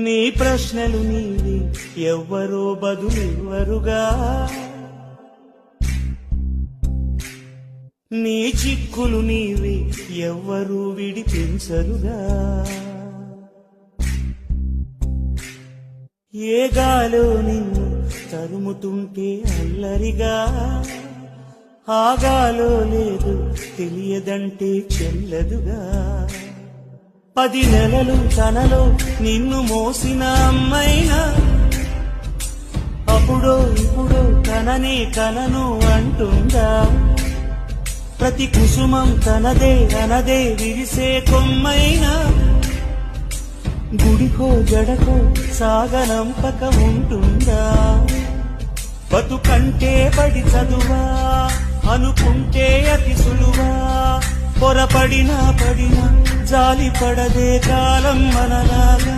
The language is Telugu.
నీ ప్రశ్నలు నీవి ఎవ్వరో బదులెవ్వరుగా, నీ చిక్కులు నీవి ఎవ్వరూ విడిపించరుగా. ఏ గాలో నిన్ను తరుముతుంటే అల్లరిగా, ఆగాలో లేదు తెలియదంటే చెల్లదుగా. 10 నెలలు తనలో నిన్ను మోసిన అమ్మైనా, అప్పుడో ఇప్పుడో తననే కనను అంటుందా. ప్రతి కుసుమం తనదే అనదే విరిసే కొమ్మైనా, గుడికో జడకో సాగనంపక ఉంటుందా. బతుకంటే పడి చదువా అనుకుంటే అతి సులువా, పొరపడినా పడినా జాలి పడదే కాలం మనలాగా.